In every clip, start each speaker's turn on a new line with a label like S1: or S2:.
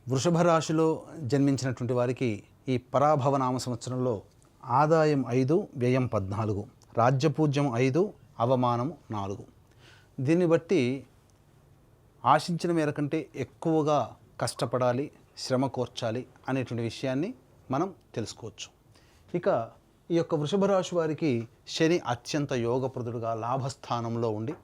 S1: వృషభ రాశిలో జన్మించినటువంటి వారికి ఈ పరాభవ నామ సంవత్సరంలో ఆదాయం 5, వ్యయం 14, రాజ్యపూజ్యం 5, అవమానం 4. దీన్ని బట్టి ఆశించిన మేర కంటే ఎక్కువగా కష్టపడాలి, శ్రమ కోర్చాలి అనేటువంటి విషయాన్ని మనం తెలుసుకోవచ్చు. ఇక ఈ యొక్క వృషభ రాశి వారికి శని అత్యంత యోగప్రదుడుగా లాభస్థానంలో ఉండి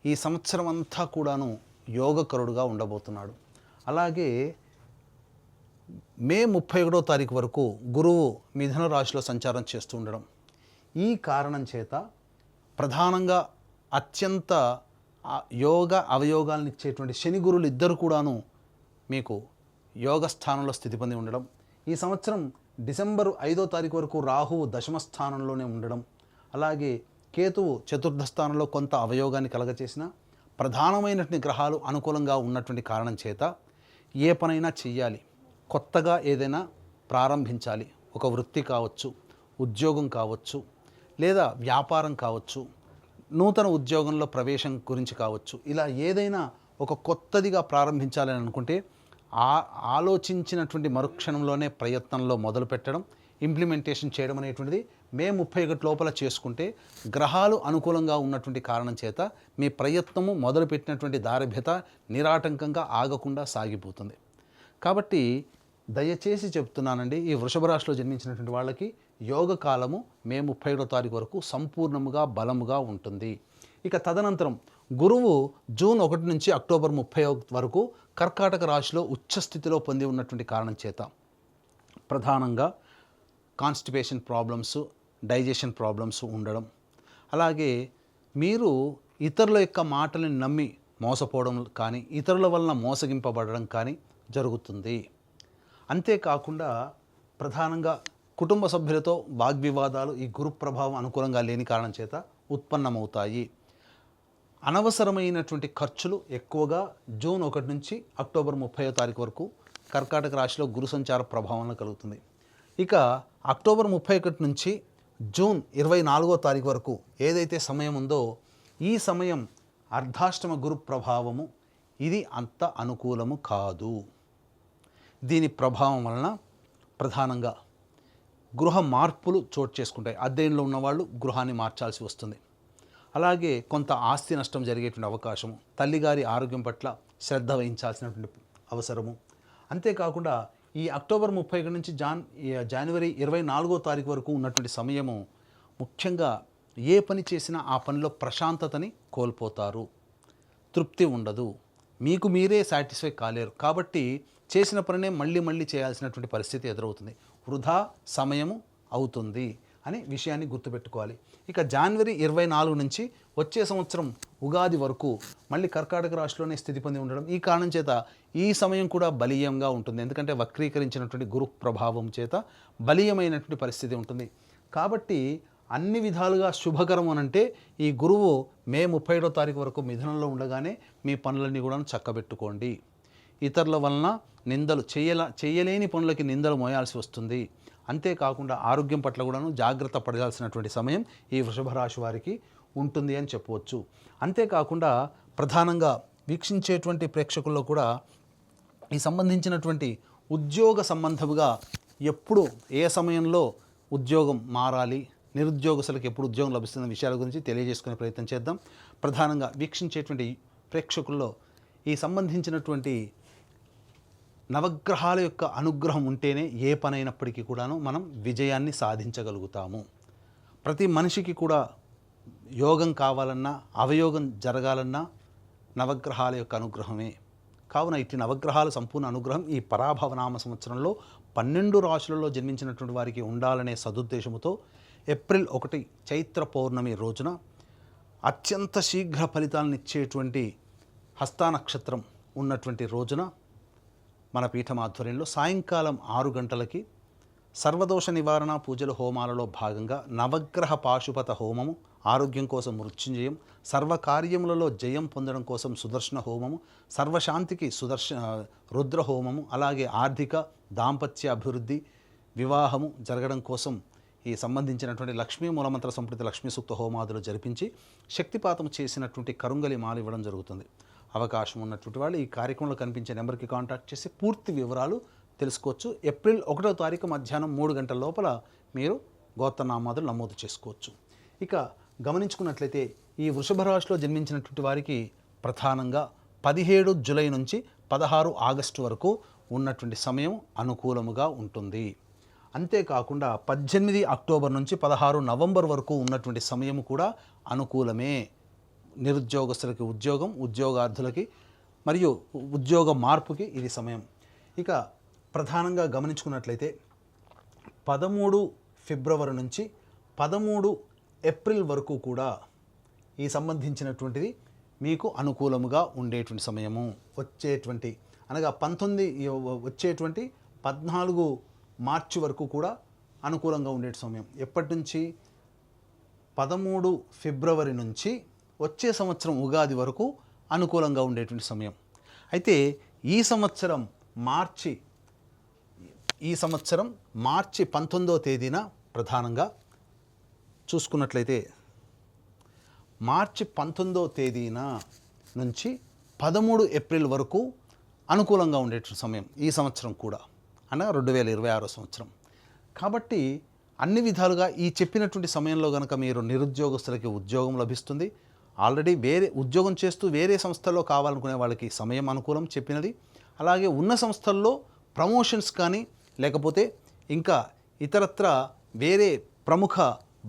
S1: ఈ సంవత్సరం అంతా కూడాను యోగకరుడుగా ఉండబోతున్నాడు. అలాగే మే 31వ తారీఖు వరకు గురువు మిథున రాశిలో సంచారం చేస్తూ ఉండడం, ఈ కారణం చేత ప్రధానంగా అత్యంత యోగ అవయోగాలను ఇచ్చేటువంటి శని గురువులు ఇద్దరు కూడాను మీకు యోగ స్థానంలో స్థితి పొంది ఉండడం, ఈ సంవత్సరం డిసెంబర్ 5వ తారీఖు వరకు రాహువు దశమ స్థానంలోనే ఉండడం, అలాగే కేతువు చతుర్థ స్థానంలో కొంత అవయోగాన్ని కలగచేసిన ప్రధానమైనటువంటి గ్రహాలు అనుకూలంగా ఉన్నటువంటి కారణం చేత ఏ పనైనా చెయ్యాలి, కొత్తగా ఏదైనా ప్రారంభించాలి, ఒక వృత్తి కావచ్చు, ఉద్యోగం కావచ్చు, లేదా వ్యాపారం కావచ్చు, నూతన ఉద్యోగంలో ప్రవేశం గురించి కావచ్చు, ఇలా ఏదైనా ఒక కొత్తదిగా ప్రారంభించాలని అనుకుంటే ఆలోచించినటువంటి మరుక్షణంలోనే ప్రయత్నంలో మొదలు పెట్టడం, ఇంప్లిమెంటేషన్ చేయడం అనేటువంటిది మే 31 లోపల చేసుకుంటే గ్రహాలు అనుకూలంగా ఉన్నటువంటి కారణం చేత మీ ప్రయత్నము మొదలుపెట్టినటువంటి దారభ్యత నిరాటంకంగా ఆగకుండా సాగిపోతుంది. కాబట్టి దయచేసి చెప్తున్నానండి, ఈ వృషభ రాశిలో జన్మించినటువంటి వాళ్ళకి యోగ కాలము మే 31వ తారీఖు వరకు సంపూర్ణముగా బలముగా ఉంటుంది. ఇక తదనంతరం గురువు జూన్ 1 నుంచి అక్టోబర్ 30 వరకు కర్కాటక రాశిలో ఉచ్చస్థితిలో పొంది ఉన్నటువంటి కారణం చేత ప్రధానంగా కాన్స్టిపేషన్ ప్రాబ్లమ్స్, డైజెషన్ ప్రాబ్లమ్స్ ఉండడం, అలాగే మీరు ఇతరుల యొక్క మాటలను నమ్మి మోసపోవడం కానీ, ఇతరుల వలన మోసగింపబడడం కానీ జరుగుతుంది. అంతేకాకుండా ప్రధానంగా కుటుంబ సభ్యులతో వాగ్వివాదాలు ఈ గురు ప్రభావం అనుకూలంగా లేని కారణం చేత ఉత్పన్నమవుతాయి. అనవసరమైనటువంటి ఖర్చులు ఎక్కువగా జూన్ 1 నుంచి అక్టోబర్ 30వ తారీఖు వరకు కర్కాటక రాశిలో గురు సంచార ప్రభావంలో కలుగుతుంది. ఇక అక్టోబర్ 31 నుంచి జూన్ 24వ తారీఖు వరకు ఏదైతే సమయం ఉందో ఈ సమయం అర్ధాష్టమ గురు ప్రభావము, ఇది అంత అనుకూలము కాదు. దీని ప్రభావం వలన ప్రధానంగా గృహ మార్పులు చోటు చేసుకుంటాయి. అద్దెంలో ఉన్నవాళ్ళు గృహాన్ని మార్చాల్సి వస్తుంది. అలాగే కొంత ఆస్తి నష్టం జరిగేటువంటి అవకాశము, తల్లిగారి ఆరోగ్యం పట్ల శ్రద్ధ వహించాల్సినటువంటి అవసరము. అంతేకాకుండా ఈ అక్టోబర్ 31 నుంచి జనవరి 24వ తారీఖు వరకు ఉన్నటువంటి సమయము ముఖ్యంగా ఏ పని చేసినా ఆ పనిలో ప్రశాంతతని కోల్పోతారు, తృప్తి ఉండదు, మీకు మీరే సాటిస్ఫై కాలేరు. కాబట్టి చేసిన పనినే మళ్ళీ చేయాల్సినటువంటి పరిస్థితి ఎదురవుతుంది, వృధా సమయము అవుతుంది అనే విషయాన్ని గుర్తుపెట్టుకోవాలి. ఇక జనవరి 24 నుంచి వచ్చే సంవత్సరం ఉగాది వరకు మళ్ళీ కర్కాటక రాశిలోనే స్థితి పొంది ఉండడం, ఈ కారణం చేత ఈ సమయం కూడా బలీయంగా ఉంటుంది. ఎందుకంటే వక్రీకరించినటువంటి గురు ప్రభావం చేత బలీయమైనటువంటి పరిస్థితి ఉంటుంది. కాబట్టి అన్ని విధాలుగా శుభకరం అనంటే ఈ గురువు మే 31వ తారీఖు వరకు మిథునంలో ఉండగానే మీ పనులన్నీ కూడా చక్కబెట్టుకోండి. ఇతరుల వలన నిందలు చేయలేని పనులకి నిందలు మోయాల్సి వస్తుంది. అంతేకాకుండా ఆరోగ్యం పట్ల కూడాను జాగ్రత్త పడాల్సినటువంటి సమయం ఈ వృషభ రాశి వారికి ఉంటుంది అని చెప్పవచ్చు. అంతేకాకుండా ప్రధానంగా వీక్షించేటువంటి ప్రేక్షకుల్లో కూడా ఈ సంబంధించినటువంటి ఉద్యోగ సంబంధముగా ఎప్పుడు ఏ సమయంలో ఉద్యోగం మారాలి, నిరుద్యోగస్తులకు ఎప్పుడు ఉద్యోగం లభిస్తున్న విషయాల గురించి తెలియజేసుకునే ప్రయత్నం చేద్దాం. ప్రధానంగా వీక్షించేటువంటి ప్రేక్షకుల్లో ఈ సంబంధించినటువంటి నవగ్రహాల యొక్క అనుగ్రహం ఉంటేనే ఏ పనైనప్పటికీ కూడాను మనం విజయాన్ని సాధించగలుగుతాము. ప్రతి మనిషికి కూడా యోగం కావాలన్నా, అవయోగం జరగాలన్నా నవగ్రహాల యొక్క అనుగ్రహమే. కావున ఇట్టి నవగ్రహాల సంపూర్ణ అనుగ్రహం ఈ పరాభవనామ సంవత్సరంలో 12 రాశులలో జన్మించినటువంటి వారికి ఉండాలనే సదుద్దేశముతో ఏప్రిల్ 1 చైత్ర పౌర్ణమి రోజున అత్యంత శీఘ్ర ఫలితాలను ఇచ్చేటువంటి హస్త నక్షత్రం ఉన్నటువంటి రోజున మన పీఠం ఆధ్వర్యంలో సాయంకాలం 6 గంటలకి సర్వదోష నివారణ పూజల హోమాలలో భాగంగా నవగ్రహ పాశుపత హోమము, ఆరోగ్యం కోసం మృత్యుంజయం, సర్వకార్యములలో జయం పొందడం కోసం సుదర్శన హోమము, సర్వశాంతికి రుద్ర హోమము, అలాగే ఆర్థిక దాంపత్య అభివృద్ధి, వివాహము జరగడం కోసం ఈ సంబంధించినటువంటి లక్ష్మీ మూలమంత్ర సంప్రతి లక్ష్మీ సూక్త హోమాదులు జరిపించి శక్తిపాతం చేసినటువంటి కరుంగలి మాల ఇవ్వడం జరుగుతుంది. అవకాశం ఉన్నటువంటి వాళ్ళు ఈ కార్యక్రమంలో కనిపించే నెంబర్కి కాంటాక్ట్ చేసి పూర్తి వివరాలు తెలుసుకోవచ్చు. ఏప్రిల్ 1వ తారీఖు మధ్యాహ్నం 3 గంటల లోపల మీరు గోత్రనామాదులు నమోదు చేసుకోవచ్చు. ఇక గమనించుకున్నట్లయితే ఈ వృషభ రాశిలో జన్మించినటువంటి వారికి ప్రధానంగా 17 జూలై నుంచి 16 ఆగస్టు వరకు ఉన్నటువంటి సమయం అనుకూలముగా ఉంటుంది. అంతేకాకుండా 18 అక్టోబర్ నుంచి 16 నవంబర్ వరకు ఉన్నటువంటి సమయం కూడా అనుకూలమే. నిరుద్యోగస్తులకి ఉద్యోగం, ఉద్యోగార్థులకి మరియు ఉద్యోగ మార్పుకి ఇది సమయం. ఇక ప్రధానంగా గమనించుకున్నట్లయితే 13 ఫిబ్రవరి నుంచి 13 ఏప్రిల్ వరకు కూడా ఈ సంబంధించినటువంటిది మీకు అనుకూలముగా ఉండేటువంటి సమయము. అనగా 14 మార్చి వరకు కూడా అనుకూలంగా ఉండే సమయం. ఎప్పటి నుంచి? 13 ఫిబ్రవరి నుంచి వచ్చే సంవత్సరం ఉగాది వరకు అనుకూలంగా ఉండేటువంటి సమయం. అయితే ఈ సంవత్సరం మార్చి 19వ తేదీన ప్రధానంగా చూసుకున్నట్లయితే మార్చి 19వ తేదీన నుంచి 13 ఏప్రిల్ వరకు అనుకూలంగా ఉండేటువంటి సమయం ఈ సంవత్సరం కూడా, అనగా 2026 సంవత్సరం. కాబట్టి అన్ని విధాలుగా ఈ చెప్పినటువంటి సమయంలో కనుక మీరు నిరుద్యోగస్తులకి ఉద్యోగం లభిస్తుంది. ఆల్రెడీ వేరే ఉద్యోగం చేస్తూ వేరే సంస్థల్లో కావాలనుకునే వాళ్ళకి సమయం అనుకూలం చెప్పినది. అలాగే ఉన్న సంస్థల్లో ప్రమోషన్స్ కానీ లేకపోతే ఇంకా ఇతరత్ర వేరే ప్రముఖ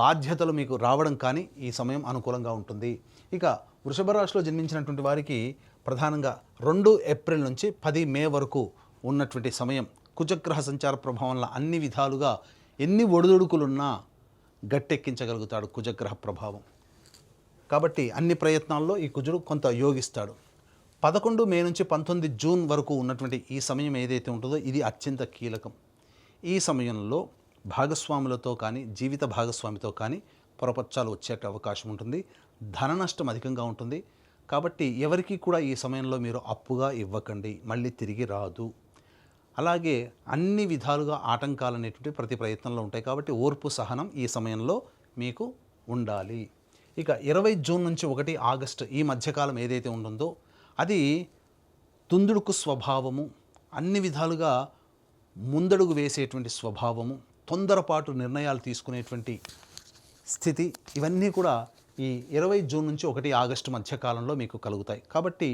S1: బాధ్యతలు మీకు రావడం కానీ ఈ సమయం అనుకూలంగా ఉంటుంది. ఇక వృషభ రాశిలో జన్మించినటువంటి వారికి ప్రధానంగా 2 ఏప్రిల్ నుంచి 10 మే వరకు ఉన్నటువంటి సమయం కుజగ్రహ సంచార ప్రభావంలో అన్ని విధాలుగా ఎన్ని ఒడిదుడుకులున్నా గట్టెక్కించగలుగుతాడు కుజగ్రహ ప్రభావం. కాబట్టి అన్ని ప్రయత్నాల్లో ఈ కుజుడు కొంత యోగిస్తాడు. 11 మే నుంచి 19 జూన్ వరకు ఉన్నటువంటి ఈ సమయం ఏదైతే ఉంటుందో ఇది అత్యంత కీలకం. ఈ సమయంలో భాగస్వాములతో కానీ జీవిత భాగస్వామితో కానీ పొరపచ్చాలు వచ్చే అవకాశం ఉంటుంది. ధన నష్టం అధికంగా ఉంటుంది. కాబట్టి ఎవరికి కూడా ఈ సమయంలో మీరు అప్పుగా ఇవ్వకండి, మళ్ళీ తిరిగి రాదు. అలాగే అన్ని విధాలుగా ఆటంకాలు అనేటువంటి ప్రతి ప్రయత్నంలో ఉంటాయి. కాబట్టి ఓర్పు సహనం ఈ సమయంలో మీకు ఉండాలి. ఇక 20 జూన్ నుంచి 1 ఆగస్టు ఈ మధ్యకాలం ఏదైతే ఉంటుందో అది తుందుడుకు స్వభావము, అన్ని విధాలుగా ముందడుగు వేసేటువంటి స్వభావము, తొందరపాటు నిర్ణయాలు తీసుకునేటువంటి స్థితి, ఇవన్నీ కూడా ఈ 20 జూన్ నుంచి 1 ఆగస్టు మధ్యకాలంలో మీకు కలుగుతాయి. కాబట్టి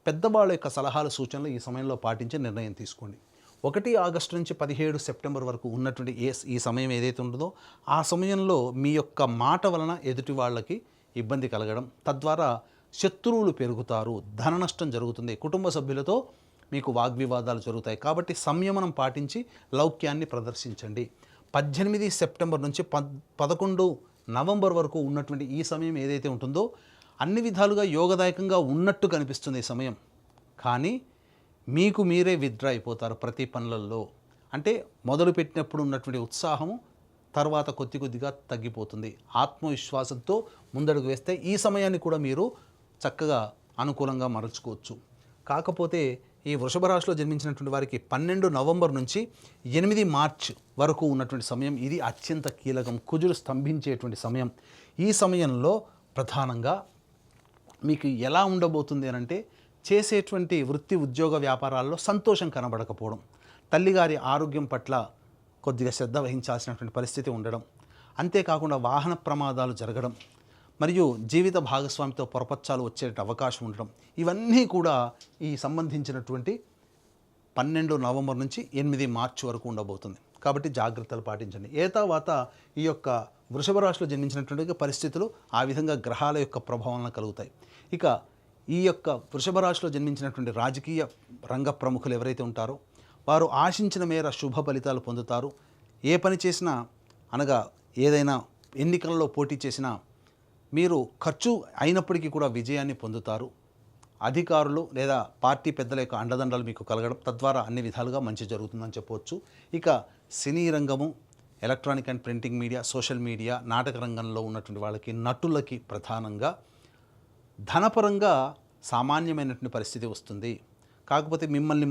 S1: పెద్దవాళ్ళ యొక్క సలహాలు సూచనలు ఈ సమయంలో పాటించి నిర్ణయం తీసుకోండి. 1 ఆగస్టు నుంచి 17 సెప్టెంబర్ వరకు ఉన్నటువంటి ఈ సమయం ఏదైతే ఉంటుందో ఆ సమయంలో మీ యొక్క మాట వలన ఎదుటి వాళ్ళకి ఇబ్బంది కలగడం, తద్వారా శత్రువులు పెరుగుతారు, ధన నష్టం జరుగుతుంది, కుటుంబ సభ్యులతో మీకు వాగ్వివాదాలు జరుగుతాయి. కాబట్టి సంయమనం పాటించి లౌక్యాన్ని ప్రదర్శించండి. 18 సెప్టెంబర్ నుంచి 11 నవంబర్ వరకు ఉన్నటువంటి ఈ సమయం ఏదైతే ఉంటుందో అన్ని విధాలుగా యోగదాయకంగా ఉన్నట్టు కనిపిస్తుంది ఈ సమయం. కానీ మీకు మీరే విత్డ్రా అయిపోతారు ప్రతి పనులలో. అంటే మొదలుపెట్టినప్పుడు ఉన్నటువంటి ఉత్సాహము తర్వాత కొద్దిగా తగ్గిపోతుంది. ఆత్మవిశ్వాసంతో ముందడుగు వేస్తే ఈ సమయాన్ని కూడా మీరు చక్కగా అనుకూలంగా మరల్చుకోవచ్చు. కాకపోతే ఈ వృషభ రాశిలో జన్మించినటువంటి వారికి 12 నవంబర్ నుంచి 8 మార్చ్ వరకు ఉన్నటువంటి సమయం ఇది అత్యంత కీలకం. కుజుడు స్తంభించేటువంటి సమయం. ఈ సమయంలో ప్రధానంగా మీకు ఎలా ఉండబోతుంది అనంటే చేసేటువంటి వృత్తి ఉద్యోగ వ్యాపారాల్లో సంతోషం కనబడకపోవడం, తల్లిగారి ఆరోగ్యం పట్ల కొద్దిగా శ్రద్ధ వహించాల్సినటువంటి పరిస్థితి ఉండడం, అంతేకాకుండా వాహన ప్రమాదాలు జరగడం మరియు జీవిత భాగస్వామితో పొరపచ్చాలు వచ్చే అవకాశం ఉండడం, ఇవన్నీ కూడా ఈ సంబంధించినటువంటి 12 నవంబర్ నుంచి 8 మార్చి వరకు ఉండబోతుంది. కాబట్టి జాగ్రత్తలు పాటించండి. తర్వాత ఈ యొక్క వృషభ రాశిలో జన్మించినటువంటి పరిస్థితులు ఆ విధంగా గ్రహాల యొక్క ప్రభావాలను కలుగుతాయి. ఇక ఈ యొక్క వృషభ రాశిలో జన్మించినటువంటి రాజకీయ రంగ ప్రముఖులు ఎవరైతే ఉంటారో వారు ఆశించిన మేర శుభ ఫలితాలు పొందుతారు. ఏ పని చేసినా అనగా ఏదైనా ఎన్నికలలో పోటీ చేసినా మీరు ఖర్చు అయినప్పటికీ కూడా విజయాన్ని పొందుతారు. అధికారులు లేదా పార్టీ పెద్దల యొక్క అండదండలు మీకు కలగడం, తద్వారా అన్ని విధాలుగా మంచి జరుగుతుందని చెప్పవచ్చు. ఇక సినీ రంగము, electronic and printing media, social media, నాటక రంగంలో ఉన్నటువంటి వాళ్ళకి, నటులకి ప్రధానంగా ధనపరంగా సామాన్యమైనటువంటి పరిస్థితి వస్తుంది. కాకపోతే మిమ్మల్ని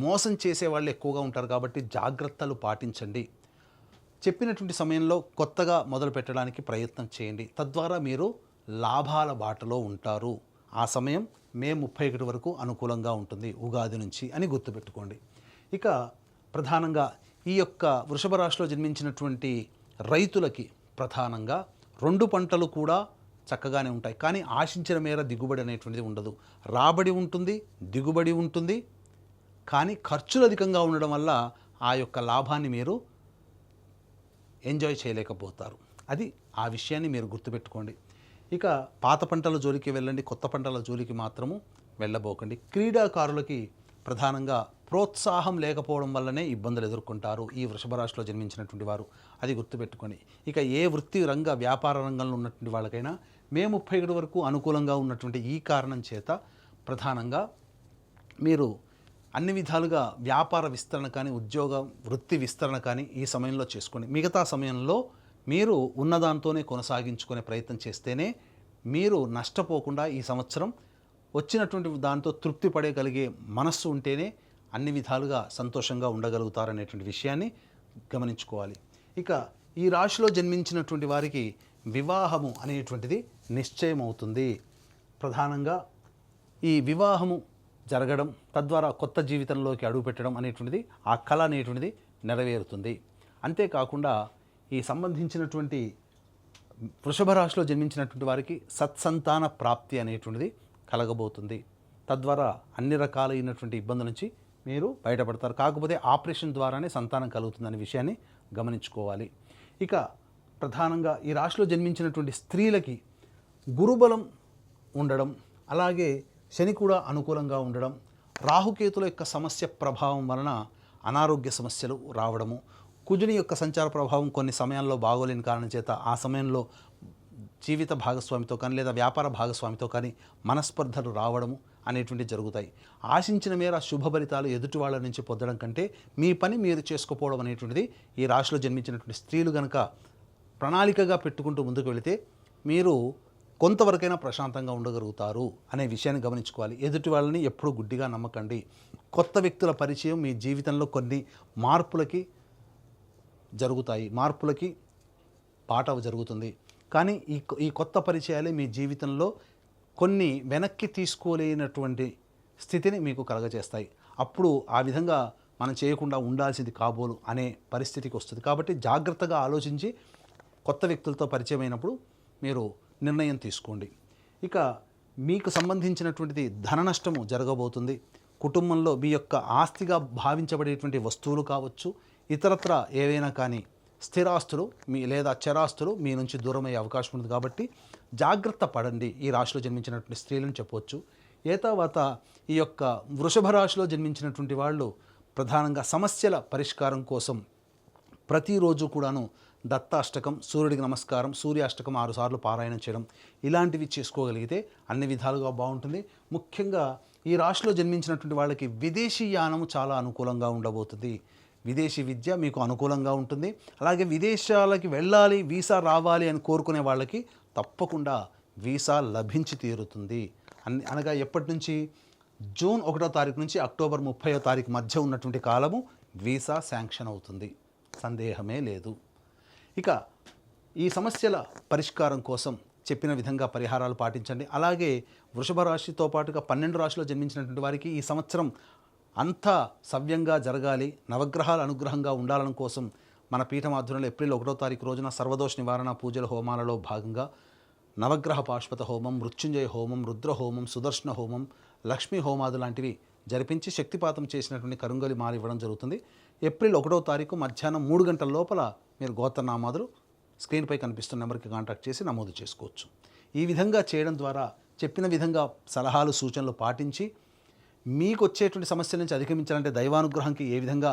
S1: మోసం చేసే వాళ్ళు ఎక్కువగా ఉంటారు. కాబట్టి జాగ్రత్తలు పాటించండి. చెప్పినటువంటి సమయంలో కొత్తగా మొదలు పెట్టడానికి ప్రయత్నం చేయండి. తద్వారా మీరు లాభాల బాటలో ఉంటారు. ఆ సమయం మే 31 వరకు అనుకూలంగా ఉంటుంది ఉగాది నుంచి అని గుర్తుపెట్టుకోండి. ఇక ప్రధానంగా ఈ యొక్క వృషభ రాశిలో జన్మించినటువంటి రైతులకి ప్రధానంగా 2 పంటలు కూడా చక్కగానే ఉంటాయి. కానీ ఆశించిన మేర దిగుబడి అనేటువంటిది ఉండదు. రాబడి ఉంటుంది, దిగుబడి ఉంటుంది, కానీ ఖర్చులు అధికంగా ఉండడం వల్ల ఆ యొక్క లాభాన్ని మీరు ఎంజాయ్ చేయలేకపోతారు. అది ఆ విషయాన్ని మీరు గుర్తుపెట్టుకోండి. ఇక పాత పంటల జోలికి వెళ్ళండి, కొత్త పంటల జోలికి మాత్రము వెళ్ళబోకండి. క్రీడాకారులకి ప్రధానంగా ప్రోత్సాహం లేకపోవడం వల్లనే ఇబ్బందులు ఎదుర్కొంటారు ఈ వృషభ రాశిలో జన్మించినటువంటి వారు. అది గుర్తుపెట్టుకోండి. ఇక ఏ వృత్తి రంగ వ్యాపార రంగంలో ఉన్నటువంటి వాళ్ళకైనా మే 31 వరకు అనుకూలంగా ఉన్నటువంటి ఈ కారణం చేత ప్రధానంగా మీరు అన్ని విధాలుగా వ్యాపార విస్తరణ కానీ ఉద్యోగ వృత్తి విస్తరణ కానీ ఈ సమయంలో చేసుకోండి. మిగతా సమయంలో మీరు ఉన్నదాంతోనే కొనసాగించుకునే ప్రయత్నం చేస్తేనే మీరు నష్టపోకుండా ఈ సంవత్సరం వచ్చినటువంటి దాంతో తృప్తి పడగలిగే మనస్సు ఉంటేనే అన్ని విధాలుగా సంతోషంగా ఉండగలుగుతారనేటువంటి విషయాన్ని గమనించుకోవాలి. ఇక ఈ రాశిలో జన్మించినటువంటి వారికి వివాహము అనేటువంటిది నిశ్చయం అవుతుంది. ప్రధానంగా ఈ వివాహము జరగడం తద్వారా కొత్త జీవితంలోకి అడుగుపెట్టడం అనేటువంటిది ఆ కళ అనేటువంటిది నెరవేరుతుంది. అంతేకాకుండా ఈ సంబంధించినటువంటి వృషభ రాశిలో జన్మించినటువంటి వారికి సత్సంతాన ప్రాప్తి అనేటువంటిది కలగబోతుంది. తద్వారా అన్ని రకాలైనటువంటి ఇబ్బందుల నుంచి మీరు బయటపడతారు. కాకపోతే ఆపరేషన్ ద్వారానే సంతానం కలుగుతుందనే విషయాన్ని గమనించుకోవాలి. ఇక ప్రధానంగా ఈ రాశిలో జన్మించినటువంటి స్త్రీలకి గురుబలం ఉండడం, అలాగే శని కూడా అనుకూలంగా ఉండడం, రాహుకేతుల యొక్క సమస్య ప్రభావం వలన అనారోగ్య సమస్యలు రావడము, కుజుని యొక్క సంచార ప్రభావం కొన్ని సమయాల్లో బాగోలేని కారణం చేత ఆ సమయంలో జీవిత భాగస్వామితో కానీ లేదా వ్యాపార భాగస్వామితో కానీ మనస్పర్ధలు రావడము అనేటువంటి జరుగుతాయి. ఆశించిన మేర శుభ ఫలితాలు ఎదుటి వాళ్ళ నుంచి పొందడం కంటే మీ పని మీరు చేసుకోకపోవడం అనేటువంటిది ఈ రాశిలో జన్మించినటువంటి స్త్రీలు కనుక ప్రణాళికగా పెట్టుకుంటూ ముందుకు వెళితే మీరు కొంతవరకైనా ప్రశాంతంగా ఉండగలుగుతారు అనే విషయాన్ని గమనించుకోవాలి. ఎదుటి వాళ్ళని ఎప్పుడూ గుడ్డిగా నమ్మకండి. కొత్త వ్యక్తుల పరిచయం మీ జీవితంలో కొన్ని మార్పులకి పాట జరుగుతుంది. కానీ ఈ కొత్త పరిచయాలే మీ జీవితంలో కొన్ని వెనక్కి తీసుకోలేనటువంటి స్థితిని మీకు కలగజేస్తాయి. అప్పుడు ఆ విధంగా మనం చేయకుండా ఉండాల్సింది కాబోలు అనే పరిస్థితికి వస్తుంది. కాబట్టి జాగ్రత్తగా ఆలోచించి కొత్త వ్యక్తులతో పరిచయం అయినప్పుడు మీరు నిర్ణయం తీసుకోండి. ఇక మీకు సంబంధించినటువంటిది ధన నష్టము జరగబోతుంది. కుటుంబంలో మీ యొక్క ఆస్తిగా భావించబడేటువంటి వస్తువులు కావచ్చు, ఇతరత్ర ఏవైనా కానీ స్థిరాస్తులు లేదా చరాస్తులు మీ నుంచి దూరమయ్యే అవకాశం ఉంది. కాబట్టి జాగ్రత్త పడండి ఈ రాశిలో జన్మించినటువంటి స్త్రీలను చెప్పవచ్చు. తర్వాత ఈ యొక్క వృషభ రాశిలో జన్మించినటువంటి వాళ్ళు ప్రధానంగా సమస్యల పరిష్కారం కోసం ప్రతిరోజు కూడాను దత్తాష్టకం, సూర్యుడికి నమస్కారం, సూర్యాష్టకం 6 సార్లు పారాయణం చేయడం ఇలాంటివి చేసుకోగలిగితే అన్ని విధాలుగా బాగుంటుంది. ముఖ్యంగా ఈ రాశిలో జన్మించినటువంటి వాళ్ళకి విదేశీ యానం చాలా అనుకూలంగా ఉండబోతుంది. విదేశీ విద్య మీకు అనుకూలంగా ఉంటుంది. అలాగే విదేశాలకి వెళ్ళాలి, వీసా రావాలి అని కోరుకునే వాళ్ళకి తప్పకుండా వీసా లభించి తీరుతుంది. అనగా ఎప్పటి నుంచి? జూన్ 1వ తారీఖు నుంచి అక్టోబర్ 30వ తారీఖు మధ్య ఉన్నటువంటి కాలము వీసా శాంక్షన్ అవుతుంది, సందేహమే లేదు. ఇక ఈ సమస్యల పరిష్కారం కోసం చెప్పిన విధంగా పరిహారాలు పాటించండి. అలాగే వృషభ రాశితో పాటుగా 12 రాశిలో జన్మించినటువంటి వారికి ఈ సంవత్సరం అంతా సవ్యంగా జరగాలి, నవగ్రహాల అనుగ్రహంగా ఉండాలని కోసం మన పీఠం ఆధ్వర్యంలో ఏప్రిల్ 1వ తారీఖు రోజున సర్వదోష నివారణ పూజల హోమాలలో భాగంగా నవగ్రహ పాశుపత హోమం, మృత్యుంజయ హోమం, రుద్ర హోమం, సుదర్శన హోమం, లక్ష్మీ హోమాదు లాంటివి జరిపించి శక్తిపాతం చేసినటువంటి కరుంగలి మాల ఇవ్వడం జరుగుతుంది. ఏప్రిల్ 1వ తారీఖు మధ్యాహ్నం 3 గంటల లోపల మీరు గోత్రనామాదులు స్క్రీన్పై కనిపిస్తున్న నెంబర్కి కాంటాక్ట్ చేసి నమోదు చేసుకోవచ్చు. ఈ విధంగా చేయడం ద్వారా చెప్పిన విధంగా సలహాలు సూచనలు పాటించి మీకు వచ్చేటువంటి సమస్యల నుంచి అధిగమించాలంటే దైవానుగ్రహంకి ఏ విధంగా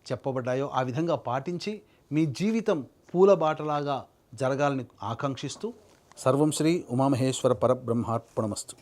S1: చెప్పబడ్డాయో ఆ విధంగా పాటించి మీ జీవితం పూలబాటలాగా జరగాలని ఆకాంక్షిస్తూ సర్వం శ్రీ ఉమామహేశ్వర పరబ్రహ్మార్పణమస్తు.